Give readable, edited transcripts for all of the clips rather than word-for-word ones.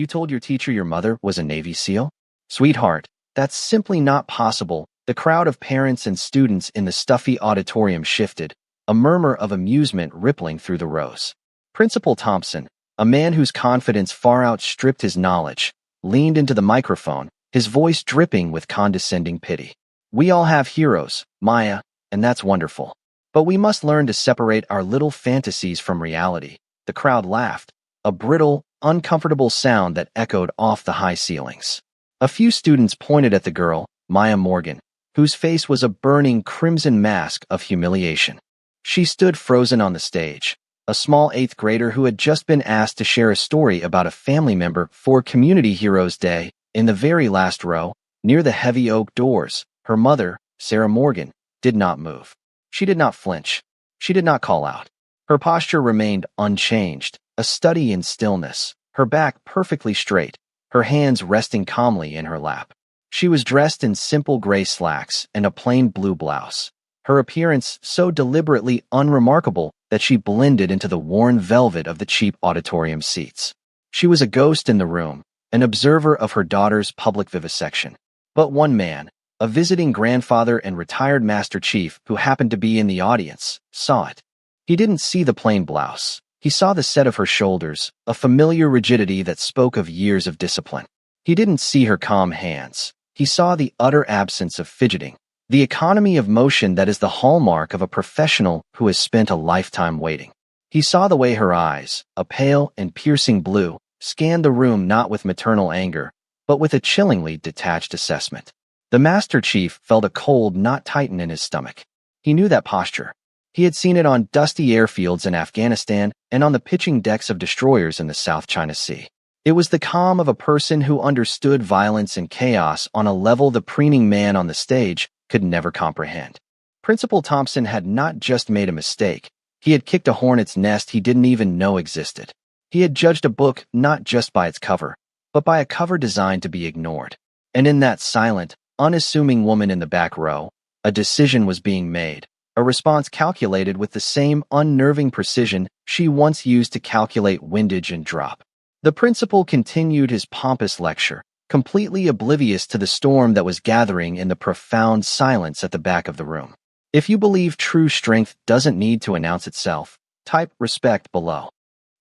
You told your teacher your mother was a Navy SEAL? Sweetheart, that's simply not possible. The crowd of parents and students in the stuffy auditorium shifted, a murmur of amusement rippling through the rows. Principal Thompson, a man whose confidence far outstripped his knowledge, leaned into the microphone, his voice dripping with condescending pity. We all have heroes, Maya, and that's wonderful. But we must learn to separate our little fantasies from reality. The crowd laughed, a brittle, uncomfortable sound that echoed off the high ceilings. A few students pointed at the girl, Maya Morgan, whose face was a burning crimson mask of humiliation. She stood frozen on the stage, a small 8th grader who had just been asked to share a story about a family member for Community Heroes Day. In the very last row, near the heavy oak doors, her mother, Sarah Morgan, did not move. She did not flinch. She did not call out. Her posture remained unchanged, a study in stillness, her back perfectly straight, her hands resting calmly in her lap. She was dressed in simple gray slacks and a plain blue blouse, her appearance so deliberately unremarkable that she blended into the worn velvet of the cheap auditorium seats. She was a ghost in the room, an observer of her daughter's public vivisection. But one man, a visiting grandfather and retired Master Chief who happened to be in the audience, saw it. He didn't see the plain blouse. He saw the set of her shoulders, a familiar rigidity that spoke of years of discipline. He didn't see her calm hands. He saw the utter absence of fidgeting, the economy of motion that is the hallmark of a professional who has spent a lifetime waiting. He saw the way her eyes, a pale and piercing blue, scanned the room not with maternal anger, but with a chillingly detached assessment. The Master Chief felt a cold knot tighten in his stomach. He knew that posture. He had seen it on dusty airfields in Afghanistan and on the pitching decks of destroyers in the South China Sea. It was the calm of a person who understood violence and chaos on a level the preening man on the stage could never comprehend. Principal Thompson had not just made a mistake. He had kicked a hornet's nest he didn't even know existed. He had judged a book not just by its cover, but by a cover designed to be ignored. And in that silent, unassuming woman in the back row, a decision was being made, a response calculated with the same unnerving precision she once used to calculate windage and drop. The principal continued his pompous lecture, completely oblivious to the storm that was gathering in the profound silence at the back of the room. If you believe true strength doesn't need to announce itself, type respect below.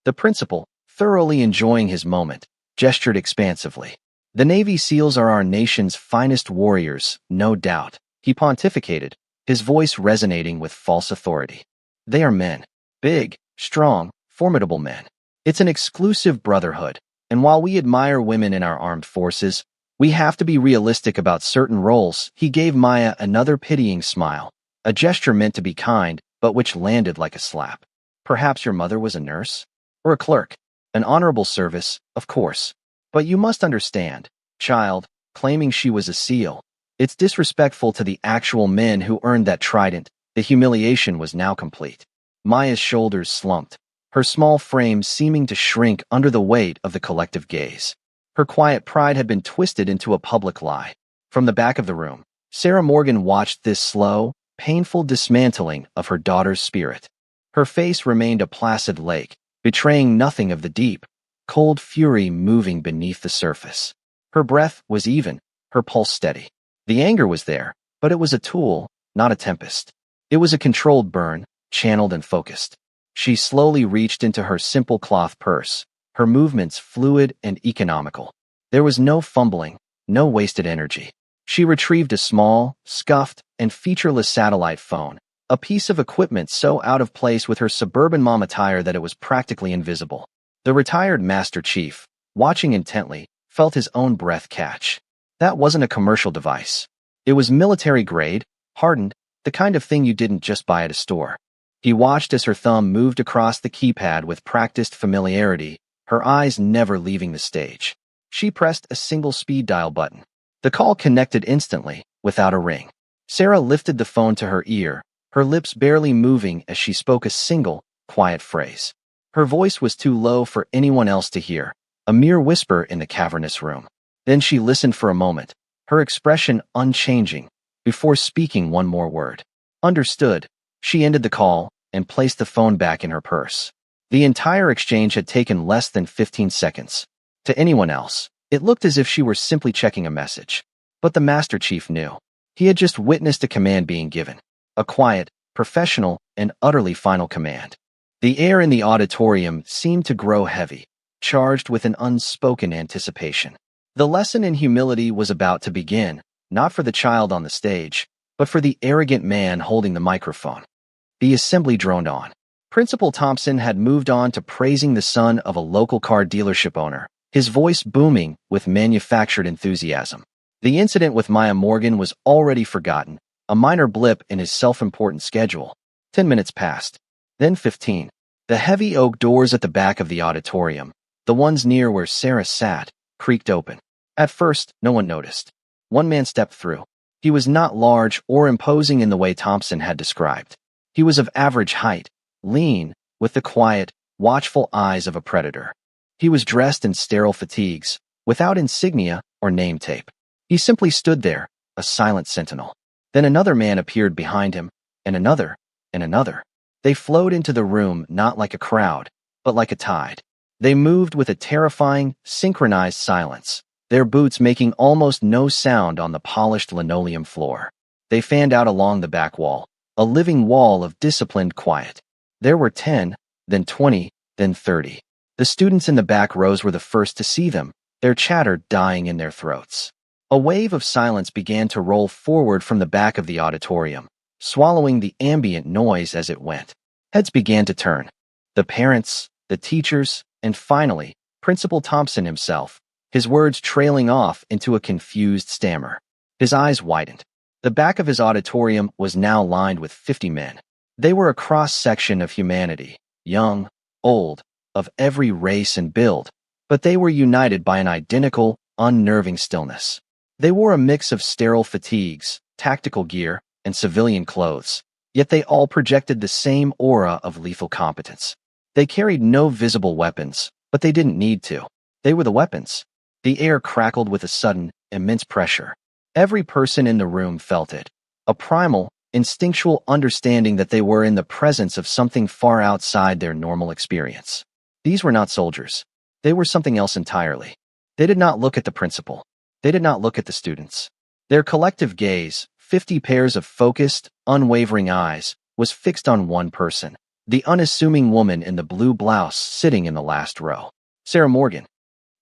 The principal, thoroughly enjoying his moment, gestured expansively. The Navy SEALs are our nation's finest warriors, no doubt, he pontificated, his voice resonating with false authority. They are men. Big, strong, formidable men. It's an exclusive brotherhood, and while we admire women in our armed forces, we have to be realistic about certain roles. He gave Maya another pitying smile, a gesture meant to be kind, but which landed like a slap. Perhaps your mother was a nurse? Or a clerk? An honorable service, of course. But you must understand, child, claiming she was a SEAL. It's disrespectful to the actual men who earned that trident. The humiliation was now complete. Maya's shoulders slumped, her small frame seeming to shrink under the weight of the collective gaze. Her quiet pride had been twisted into a public lie. From the back of the room, Sarah Morgan watched this slow, painful dismantling of her daughter's spirit. Her face remained a placid lake, betraying nothing of the deep, cold fury moving beneath the surface. Her breath was even, her pulse steady. The anger was there, but it was a tool, not a tempest. It was a controlled burn, channeled and focused. She slowly reached into her simple cloth purse, her movements fluid and economical. There was no fumbling, no wasted energy. She retrieved a small, scuffed, and featureless satellite phone, a piece of equipment so out of place with her suburban mom attire that it was practically invisible. The retired Master Chief, watching intently, felt his own breath catch. That wasn't a commercial device. It was military grade, hardened, the kind of thing you didn't just buy at a store. He watched as her thumb moved across the keypad with practiced familiarity, her eyes never leaving the stage. She pressed a single speed dial button. The call connected instantly, without a ring. Sarah lifted the phone to her ear, her lips barely moving as she spoke a single, quiet phrase. Her voice was too low for anyone else to hear, a mere whisper in the cavernous room. Then she listened for a moment, her expression unchanging, before speaking one more word. Understood. She ended the call and placed the phone back in her purse. The entire exchange had taken less than 15 seconds. To anyone else, it looked as if she were simply checking a message. But the Master Chief knew. He had just witnessed a command being given. A quiet, professional, and utterly final command. The air in the auditorium seemed to grow heavy, charged with an unspoken anticipation. The lesson in humility was about to begin, not for the child on the stage, but for the arrogant man holding the microphone. The assembly droned on. Principal Thompson had moved on to praising the son of a local car dealership owner, his voice booming with manufactured enthusiasm. The incident with Maya Morgan was already forgotten, a minor blip in his self-important schedule. 10 minutes passed. Then 15. The heavy oak doors at the back of the auditorium, the ones near where Sarah sat, creaked open. At first, no one noticed. One man stepped through. He was not large or imposing in the way Thompson had described. He was of average height, lean, with the quiet, watchful eyes of a predator. He was dressed in sterile fatigues, without insignia or name tape. He simply stood there, a silent sentinel. Then another man appeared behind him, and another, and another. They flowed into the room not like a crowd, but like a tide. They moved with a terrifying, synchronized silence, their boots making almost no sound on the polished linoleum floor. They fanned out along the back wall, a living wall of disciplined quiet. There were 10, then 20, then 30. The students in the back rows were the first to see them, their chatter dying in their throats. A wave of silence began to roll forward from the back of the auditorium, swallowing the ambient noise as it went. Heads began to turn. The parents, the teachers, and finally, Principal Thompson himself, his words trailing off into a confused stammer. His eyes widened. The back of his auditorium was now lined with 50 men. They were a cross-section of humanity, young, old, of every race and build, but they were united by an identical, unnerving stillness. They wore a mix of sterile fatigues, tactical gear, and civilian clothes, yet they all projected the same aura of lethal competence. They carried no visible weapons, but they didn't need to. They were the weapons. The air crackled with a sudden, immense pressure. Every person in the room felt it, a primal, instinctual understanding that they were in the presence of something far outside their normal experience. These were not soldiers. They were something else entirely. They did not look at the principal. They did not look at the students. Their collective gaze, 50 pairs of focused, unwavering eyes, was fixed on one person, the unassuming woman in the blue blouse sitting in the last row. Sarah Morgan.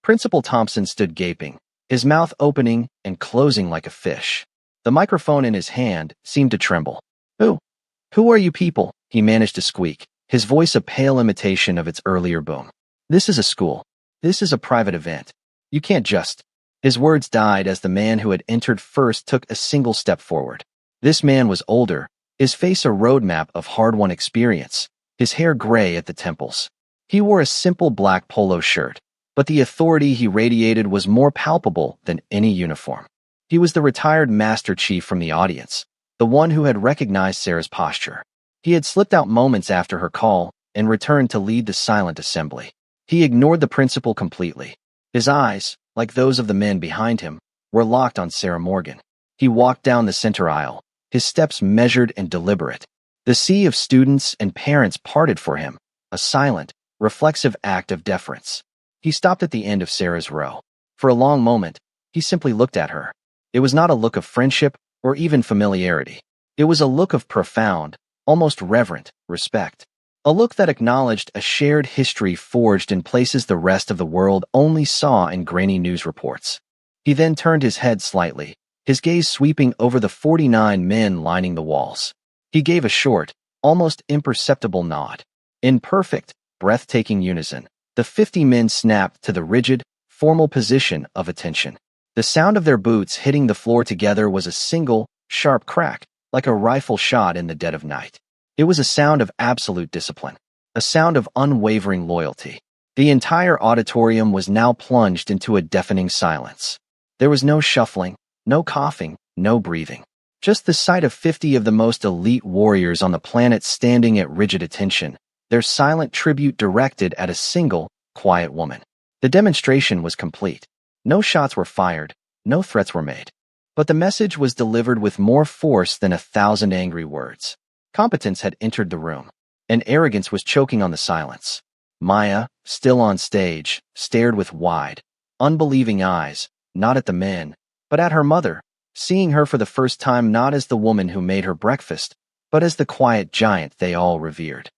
Principal Thompson stood gaping, his mouth opening and closing like a fish. The microphone in his hand seemed to tremble. Who are you people?" he managed to squeak, his voice a pale imitation of its earlier boom. "This is a school. This is a private event. You can't just..." His words died as the man who had entered first took a single step forward. This man was older, his face a roadmap of hard-won experience, his hair gray at the temples. He wore a simple black polo shirt, but the authority he radiated was more palpable than any uniform. He was the retired Master Chief from the audience, the one who had recognized Sarah's posture. He had slipped out moments after her call and returned to lead the silent assembly. He ignored the principal completely. His eyes, like those of the men behind him, were locked on Sarah Morgan. He walked down the center aisle, his steps measured and deliberate. The sea of students and parents parted for him, a silent, reflexive act of deference. He stopped at the end of Sarah's row. For a long moment, he simply looked at her. It was not a look of friendship or even familiarity. It was a look of profound, almost reverent, respect. A look that acknowledged a shared history forged in places the rest of the world only saw in grainy news reports. He then turned his head slightly, his gaze sweeping over the 49 men lining the walls. He gave a short, almost imperceptible nod. In perfect, breathtaking unison, the 50 men snapped to the rigid, formal position of attention. The sound of their boots hitting the floor together was a single, sharp crack, like a rifle shot in the dead of night. It was a sound of absolute discipline, a sound of unwavering loyalty. The entire auditorium was now plunged into a deafening silence. There was no shuffling, no coughing, no breathing. Just the sight of 50 of the most elite warriors on the planet standing at rigid attention, their silent tribute directed at a single, quiet woman. The demonstration was complete. No shots were fired, no threats were made. But the message was delivered with more force than 1,000 angry words. Competence had entered the room, and arrogance was choking on the silence. Maya, still on stage, stared with wide, unbelieving eyes, not at the men, but at her mother, seeing her for the first time not as the woman who made her breakfast, but as the quiet giant they all revered.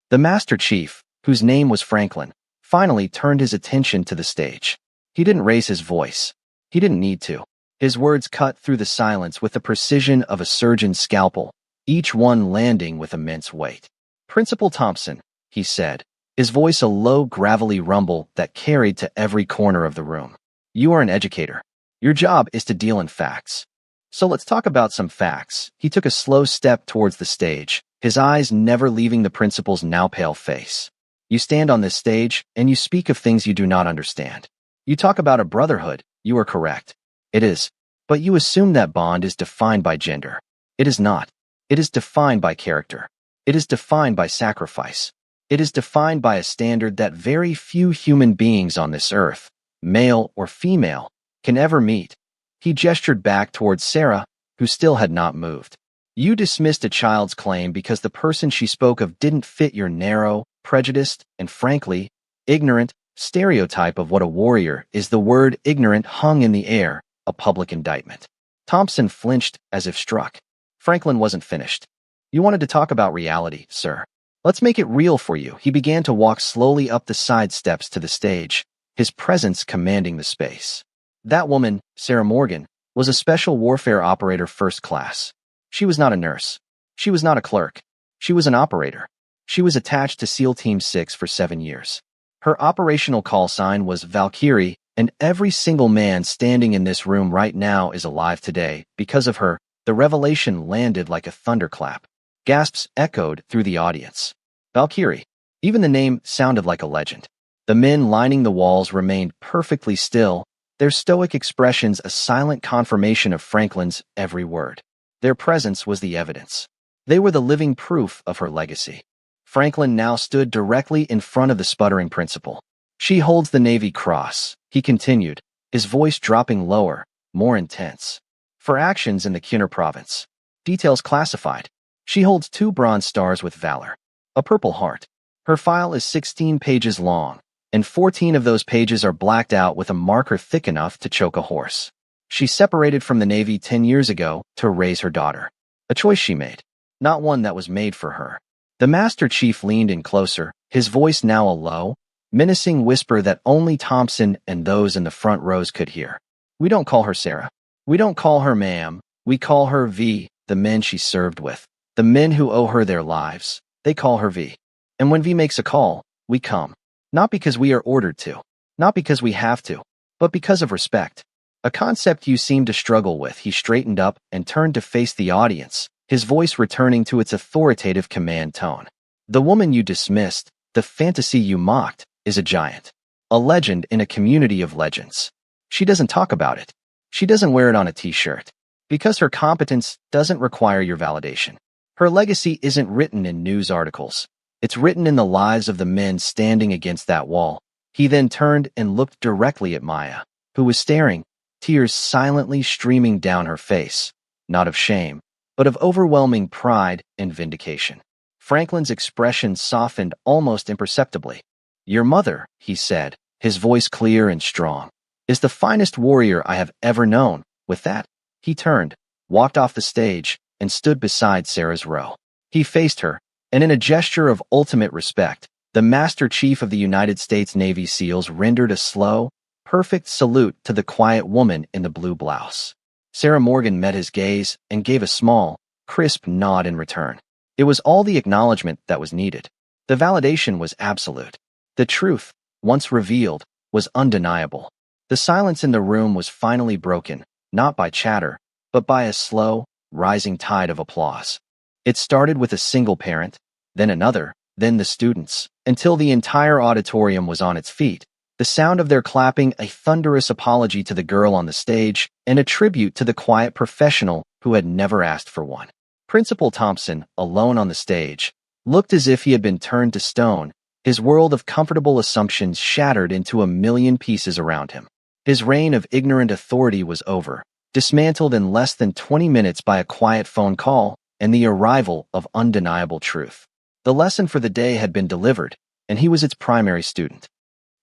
The Master Chief, whose name was Franklin, finally turned his attention to the stage. He didn't raise his voice. He didn't need to. His words cut through the silence with the precision of a surgeon's scalpel, each one landing with immense weight. "Principal Thompson," he said, his voice a low, gravelly rumble that carried to every corner of the room. "You are an educator. Your job is to deal in facts. So let's talk about some facts." He took a slow step towards the stage, his eyes never leaving the principal's now pale face. "You stand on this stage, and you speak of things you do not understand. You talk about a brotherhood. You are correct. It is. But you assume that bond is defined by gender. It is not. It is defined by character. It is defined by sacrifice. It is defined by a standard that very few human beings on this earth, male or female, can ever meet." He gestured back towards Sarah, who still had not moved. "You dismissed a child's claim because the person she spoke of didn't fit your narrow, prejudiced, and frankly, ignorant stereotype of what a warrior is." The word ignorant hung in the air, a public indictment. Thompson flinched as if struck. Franklin wasn't finished. "You wanted to talk about reality, sir. Let's make it real for you." He began to walk slowly up the side steps to the stage, his presence commanding the space. That woman, Sarah Morgan, was a special warfare operator first class. She was not a nurse. She was not a clerk. She was an operator. She was attached to SEAL Team 6 for 7 years. Her operational call sign was Valkyrie, and every single man standing in this room right now is alive today because of her. The revelation landed like a thunderclap. Gasps echoed through the audience. Valkyrie. Even the name sounded like a legend. The men lining the walls remained perfectly still, their stoic expressions a silent confirmation of Franklin's every word. Their presence was the evidence. They were the living proof of her legacy. Franklin now stood directly in front of the sputtering principal. "She holds the Navy Cross," he continued, his voice dropping lower, more intense. "For actions in the Khyner province. Details classified. She holds 2 Bronze Stars with Valor. A Purple Heart. Her file is 16 pages long, and 14 of those pages are blacked out with a marker thick enough to choke a horse. She separated from the Navy 10 years ago to raise her daughter. A choice she made, not one that was made for her." The Master Chief leaned in closer, his voice now a low, menacing whisper that only Thompson and those in the front rows could hear. "We don't call her Sarah. We don't call her ma'am. We call her V, the men she served with. The men who owe her their lives. They call her V. And when V makes a call, we come. Not because we are ordered to. Not because we have to. But because of respect. A concept you seem to struggle with." He straightened up and turned to face the audience, his voice returning to its authoritative command tone. "The woman you dismissed, the fantasy you mocked, is a giant. A legend in a community of legends. She doesn't talk about it. She doesn't wear it on a t-shirt. Because her competence doesn't require your validation. Her legacy isn't written in news articles. It's written in the lives of the men standing against that wall." He then turned and looked directly at Maya, who was staring, tears silently streaming down her face, not of shame, but of overwhelming pride and vindication. Franklin's expression softened almost imperceptibly. "Your mother," he said, his voice clear and strong, "is the finest warrior I have ever known." With that, he turned, walked off the stage, and stood beside Sarah's row. He faced her, and in a gesture of ultimate respect, the Master Chief of the United States Navy SEALs rendered a slow, perfect salute to the quiet woman in the blue blouse. Sarah Morgan met his gaze and gave a small, crisp nod in return. It was all the acknowledgement that was needed. The validation was absolute. The truth, once revealed, was undeniable. The silence in the room was finally broken, not by chatter, but by a slow, rising tide of applause. It started with a single parent, then another, then the students, until the entire auditorium was on its feet, the sound of their clapping a thunderous apology to the girl on the stage and a tribute to the quiet professional who had never asked for one. Principal Thompson, alone on the stage, looked as if he had been turned to stone, his world of comfortable assumptions shattered into a million pieces around him. His reign of ignorant authority was over, dismantled in less than 20 minutes by a quiet phone call and the arrival of undeniable truth. The lesson for the day had been delivered, and he was its primary student.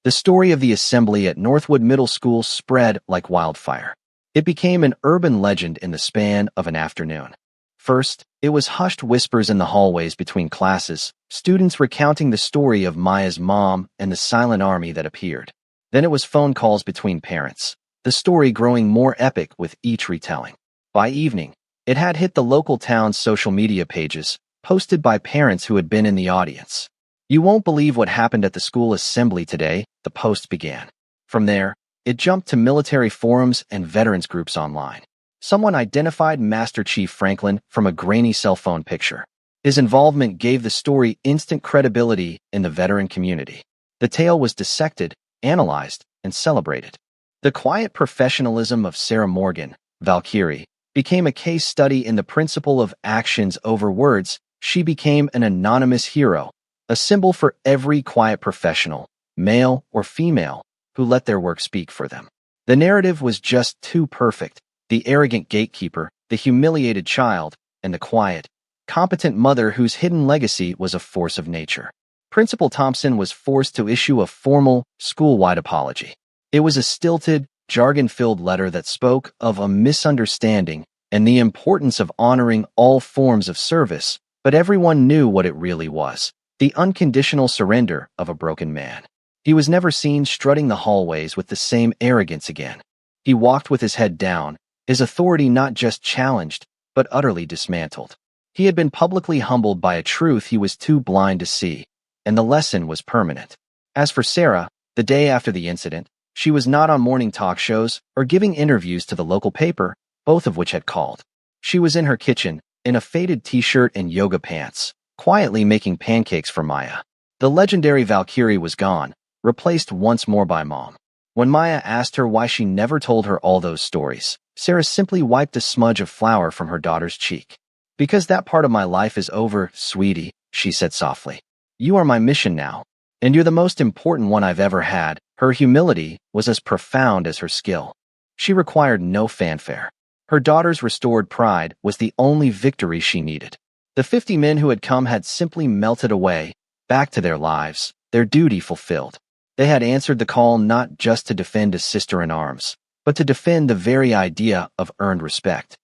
The story of the assembly at Northwood Middle School spread like wildfire. It became an urban legend in the span of an afternoon. First, it was hushed whispers in the hallways between classes, students recounting the story of Maya's mom and the silent army that appeared. Then it was phone calls between parents, the story growing more epic with each retelling. By evening, it had hit the local town's social media pages, posted by parents who had been in the audience. "You won't believe what happened at the school assembly today," the post began. From there, it jumped to military forums and veterans groups online. Someone identified Master Chief Franklin from a grainy cell phone picture. His involvement gave the story instant credibility in the veteran community. The tale was dissected, analyzed, and celebrated. The quiet professionalism of Sarah Morgan, Valkyrie, became a case study in the principle of actions over words. She became an anonymous hero, a symbol for every quiet professional, male or female, who let their work speak for them. The narrative was just too perfect. The arrogant gatekeeper, the humiliated child, and the quiet, competent mother whose hidden legacy was a force of nature. Principal Thompson was forced to issue a formal, school-wide apology. It was a stilted, jargon-filled letter that spoke of a misunderstanding and the importance of honoring all forms of service, but everyone knew what it really was: the unconditional surrender of a broken man. He was never seen strutting the hallways with the same arrogance again. He walked with his head down, his authority not just challenged, but utterly dismantled. He had been publicly humbled by a truth he was too blind to see, and the lesson was permanent. As for Sarah, the day after the incident, she was not on morning talk shows or giving interviews to the local paper, both of which had called. She was in her kitchen, in a faded t-shirt and yoga pants, quietly making pancakes for Maya. The legendary Valkyrie was gone, replaced once more by Mom. When Maya asked her why she never told her all those stories, Sarah simply wiped a smudge of flour from her daughter's cheek. "Because that part of my life is over, sweetie," she said softly. "You are my mission now, and you're the most important one I've ever had." Her humility was as profound as her skill. She required no fanfare. Her daughter's restored pride was the only victory she needed. The 50 men who had come had simply melted away, back to their lives, their duty fulfilled. They had answered the call not just to defend a sister in arms, but to defend the very idea of earned respect.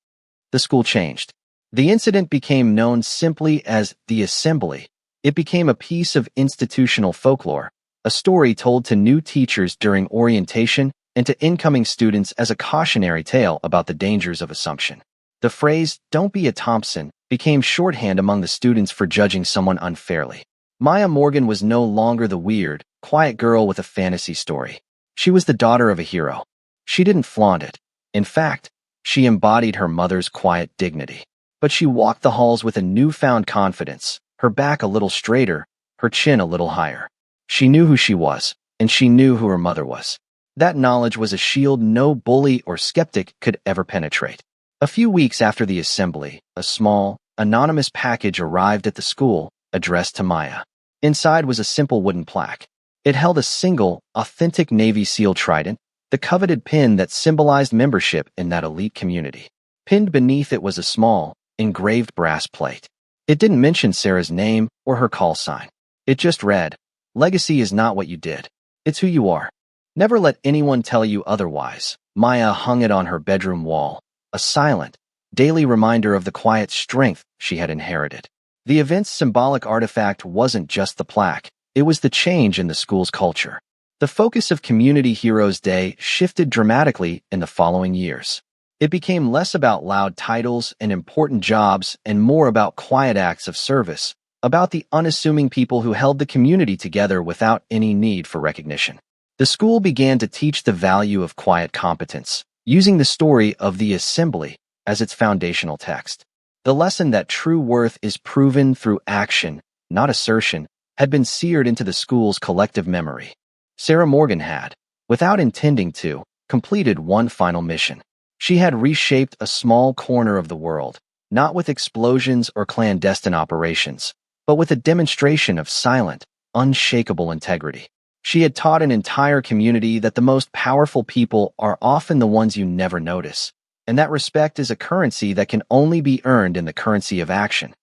The school changed. The incident became known simply as the assembly. It became a piece of institutional folklore, a story told to new teachers during orientation and to incoming students as a cautionary tale about the dangers of assumption. The phrase, "Don't be a Thompson," became shorthand among the students for judging someone unfairly. Maya Morgan was no longer the weird, quiet girl with a fantasy story. She was the daughter of a hero. She didn't flaunt it. In fact, she embodied her mother's quiet dignity. But she walked the halls with a newfound confidence, her back a little straighter, her chin a little higher. She knew who she was, and she knew who her mother was. That knowledge was a shield no bully or skeptic could ever penetrate. A few weeks after the assembly, a small, anonymous package arrived at the school, addressed to Maya. Inside was a simple wooden plaque. It held a single, authentic Navy SEAL trident, the coveted pin that symbolized membership in that elite community. Pinned beneath it was a small, engraved brass plate. It didn't mention Sarah's name or her call sign. It just read, "Legacy is not what you did. It's who you are. Never let anyone tell you otherwise." Maya hung it on her bedroom wall, a silent, daily reminder of the quiet strength she had inherited. The event's symbolic artifact wasn't just the plaque, it was the change in the school's culture. The focus of Community Heroes Day shifted dramatically in the following years. It became less about loud titles and important jobs and more about quiet acts of service, about the unassuming people who held the community together without any need for recognition. The school began to teach the value of quiet competence, using the story of the assembly as its foundational text. The lesson that true worth is proven through action, not assertion, had been seared into the school's collective memory. Sarah Morgan had, without intending to, completed one final mission. She had reshaped a small corner of the world, not with explosions or clandestine operations, but with a demonstration of silent, unshakable integrity. She had taught an entire community that the most powerful people are often the ones you never notice, and that respect is a currency that can only be earned in the currency of action.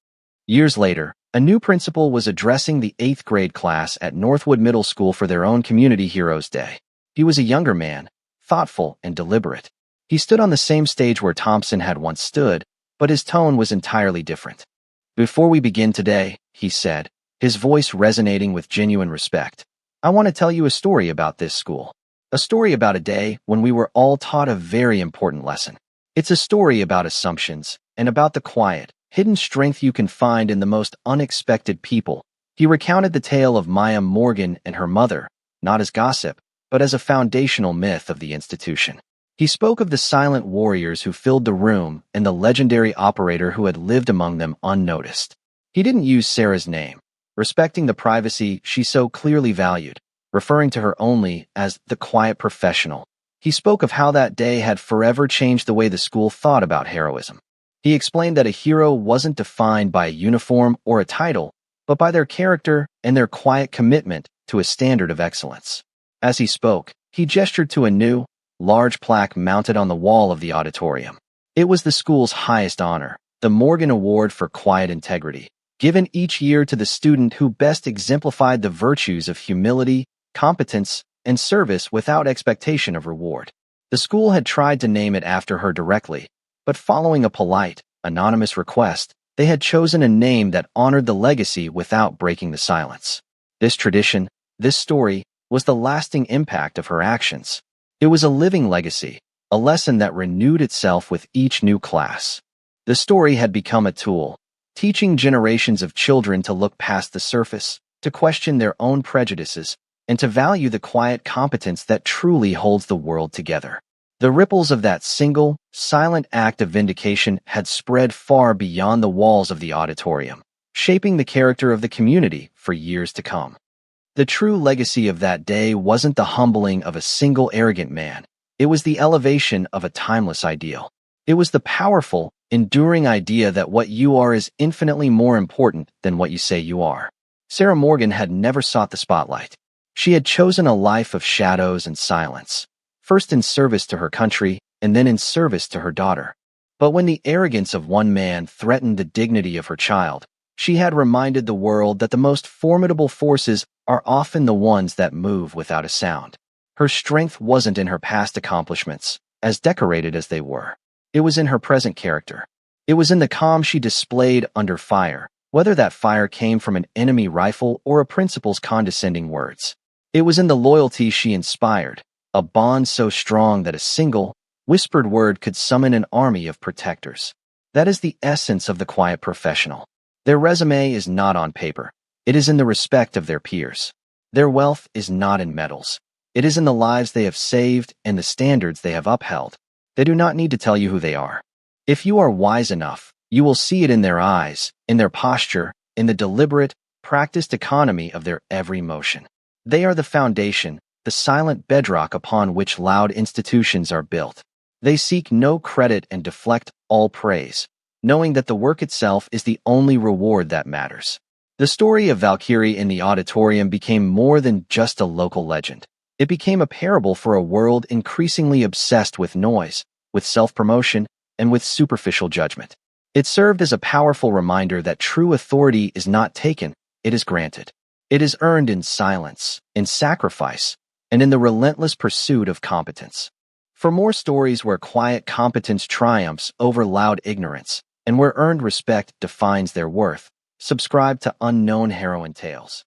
Years later, A new principal was addressing the 8th grade class at Northwood Middle School for their own Community Heroes Day. He was a younger man, thoughtful and deliberate. He stood on the same stage where Thompson had once stood, but his tone was entirely different. "Before we begin today," he said, his voice resonating with genuine respect, "I want to tell you a story about this school. A story about a day when we were all taught a very important lesson. It's a story about assumptions and about the quiet, hidden strength you can find in the most unexpected people." He recounted the tale of Maya Morgan and her mother, not as gossip, but as a foundational myth of the institution. He spoke of the silent warriors who filled the room and the legendary operator who had lived among them unnoticed. He didn't use Sarah's name, respecting the privacy she so clearly valued, referring to her only as the quiet professional. He spoke of how that day had forever changed the way the school thought about heroism. He explained that a hero wasn't defined by a uniform or a title, but by their character and their quiet commitment to a standard of excellence. As he spoke, he gestured to a new, large plaque mounted on the wall of the auditorium. It was the school's highest honor, the Morgan Award for Quiet Integrity, given each year to the student who best exemplified the virtues of humility, competence, and service without expectation of reward. The school had tried to name it after her directly, but following a polite, anonymous request, they had chosen a name that honored the legacy without breaking the silence. This tradition, this story, was the lasting impact of her actions. It was a living legacy, a lesson that renewed itself with each new class. The story had become a tool, teaching generations of children to look past the surface, to question their own prejudices, and to value the quiet competence that truly holds the world together. The ripples of that single, silent act of vindication had spread far beyond the walls of the auditorium, shaping the character of the community for years to come. The true legacy of that day wasn't the humbling of a single arrogant man. It was the elevation of a timeless ideal. It was the powerful, enduring idea that what you are is infinitely more important than what you say you are. Sarah Morgan had never sought the spotlight. She had chosen a life of shadows and silence, first in service to her country and then in service to her daughter. But when the arrogance of one man threatened the dignity of her child, she had reminded the world that the most formidable forces are often the ones that move without a sound. Her strength wasn't in her past accomplishments, as decorated as they were. It was in her present character. It was in the calm she displayed under fire, whether that fire came from an enemy rifle or a principal's condescending words. It was in the loyalty she inspired, a bond so strong that a single, whispered word could summon an army of protectors. That is the essence of the quiet professional. Their resume is not on paper. It is in the respect of their peers. Their wealth is not in medals. It is in the lives they have saved and the standards they have upheld. They do not need to tell you who they are. If you are wise enough, you will see it in their eyes, in their posture, in the deliberate, practiced economy of their every motion. They are the foundation, the silent bedrock upon which loud institutions are built. They seek no credit and deflect all praise, knowing that the work itself is the only reward that matters. The story of Valkyrie in the auditorium became more than just a local legend. It became a parable for a world increasingly obsessed with noise, with self-promotion, and with superficial judgment. It served as a powerful reminder that true authority is not taken, it is granted. It is earned in silence, in sacrifice, and in the relentless pursuit of competence. For more stories where quiet competence triumphs over loud ignorance, and where earned respect defines their worth, subscribe to Unknown Heroine Tales.